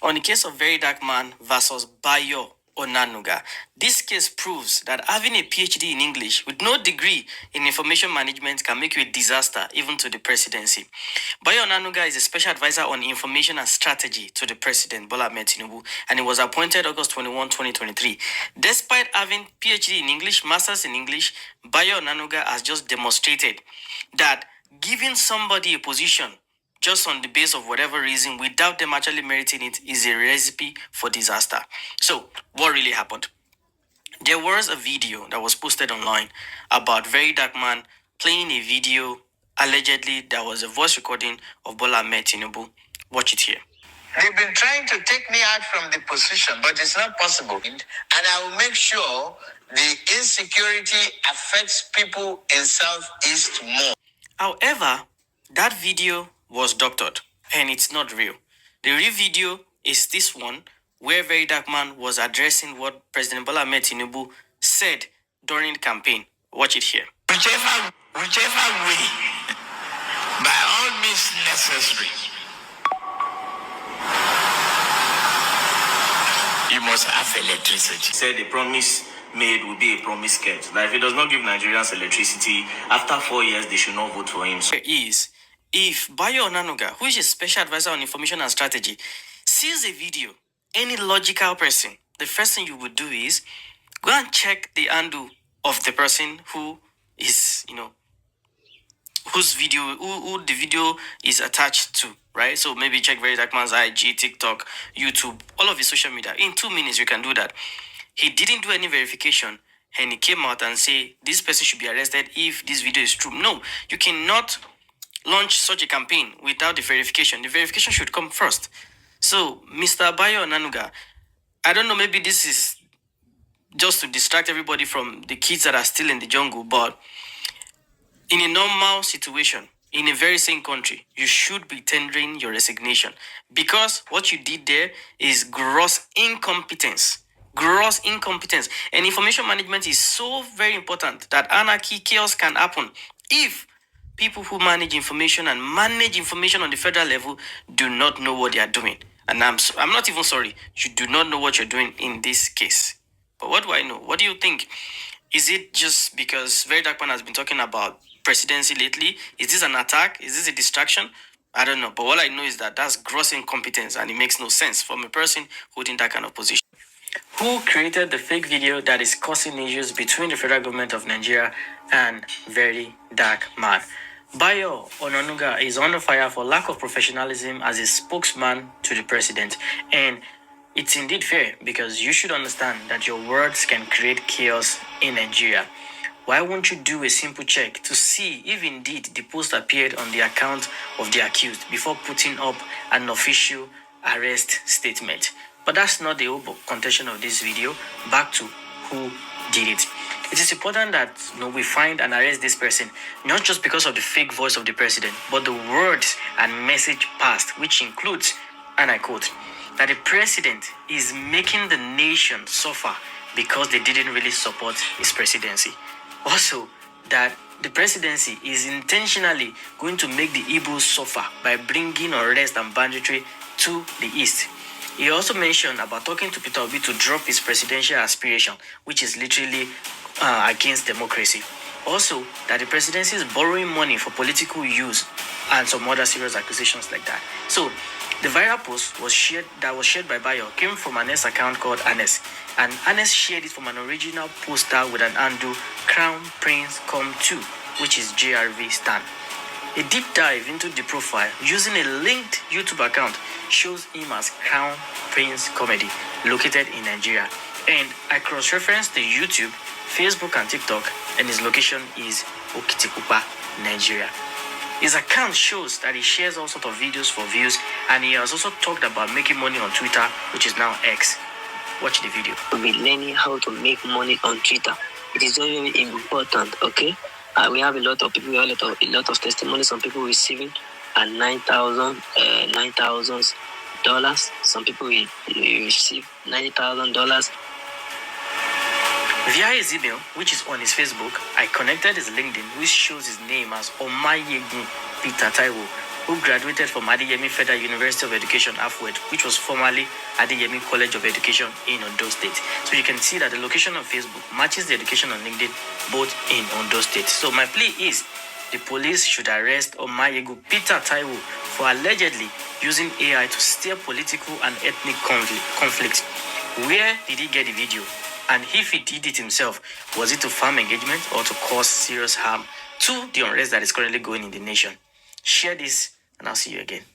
On the case of Very Dark Man versus Bayo Onanuga, this case proves that having a PhD in English with no degree in information management can make you a disaster even to the presidency. Bayo Onanuga is a special advisor on information and strategy to the president, Bola Ahmed Tinubu, and he was appointed August 21, 2023. Despite having PhD in English, Masters in English, Bayo Onanuga has just demonstrated that giving somebody a position just on the base of whatever reason without them actually meriting it is a recipe for disaster. So, what really happened? There was a video that was posted online about Very Dark Man playing a video. Allegedly, there was a voice recording of Bola Ahmed Tinubu. Watch it here. They've been trying to take me out from the position, but it's not possible. And I will make sure the insecurity affects people in Southeast more. However, that video was doctored and it's not real. The real video is this one where Very Dark Man was addressing what President Bola Ahmed Tinubu said during the campaign. Watch it here. Whichever way, by all means necessary, you must have electricity. He said the promise made will be a promise kept. That if he does not give Nigerians electricity, after 4 years, they should not vote for him. So is if Bayo Onanuga, who is a special advisor on information and strategy, sees a video, any logical person, the first thing you would do is go and check the handle of the person who is, whose video, who the video is attached to, right? So maybe check Very Dark Man's IG, TikTok, YouTube, all of his social media. In 2 minutes, you can do that. He didn't do any verification, and he came out and say this person should be arrested if this video is true. No, you cannot launch such a campaign without the verification. The verification should come first. So, Mr. Bayo Onanuga, I don't know, maybe this is just to distract everybody from the kids that are still in the jungle, but in a normal situation, in a very sane country, you should be tendering your resignation because what you did there is gross incompetence. Gross incompetence. And information management is so very important that anarchy, chaos can happen if people who manage information and manage information on the federal level do not know what they are doing. And I'm not even sorry. You do not know what you're doing in this case. But what do I know? What do you think? Is it just because Very Dark Man has been talking about presidency lately? Is this an attack? Is this a distraction? I don't know. But all I know is that that's gross incompetence and it makes no sense from a person holding that kind of position. Who created the fake video that is causing issues between the federal government of Nigeria and Very Dark Man? Bayo Onanuga is under fire for lack of professionalism as a spokesman to the president. And it's indeed fair because you should understand that your words can create chaos in Nigeria. Why won't you do a simple check to see if indeed the post appeared on the account of the accused before putting up an official arrest statement? But that's not the whole contention of this video. Back to who did it. It is important that we find and arrest this person, not just because of the fake voice of the president, but the words and message passed, which includes, and I quote, that the president is making the nation suffer because they didn't really support his presidency. Also, that the presidency is intentionally going to make the Igbos suffer by bringing unrest and banditry to the east. He also mentioned about talking to Peter Obi to drop his presidential aspiration, which is literally against democracy. Also, that the presidency is borrowing money for political use and some other serious accusations like that. So, the viral post was shared by Bayo came from an S account called Anes, and Anes shared it from an original poster with an handle Crown Prince Come 2, which is JRV Stan. A deep dive into the profile using a linked YouTube account shows him as Crown Prince Comedy, located in Nigeria. And I cross-referenced the YouTube, Facebook, and TikTok, and his location is Okitikupa, Nigeria. His account shows that he shares all sorts of videos for views, and he has also talked about making money on Twitter, which is now X. Watch the video. We'll be learning how to make money on Twitter. It is very, very important, okay? We have a lot of people, a lot of testimonies, some people receiving $9,000. Some people will receive $90,000. Via his email, which is on his Facebook, I connected his LinkedIn, which shows his name as Omayegun Peter Taiwo, who graduated from Adeyemi Federal University of Education, Afwed, which was formerly Adeyemi College of Education in Ondo State. So you can see that the location of Facebook matches the education on LinkedIn, both in Ondo State. So my plea is the police should arrest Omayegu Peter Taiwo for allegedly using AI to steer political and ethnic conflict. Where did he get the video? And if he did it himself, was it to farm engagement or to cause serious harm to the unrest that is currently going in the nation? Share this, and I'll see you again.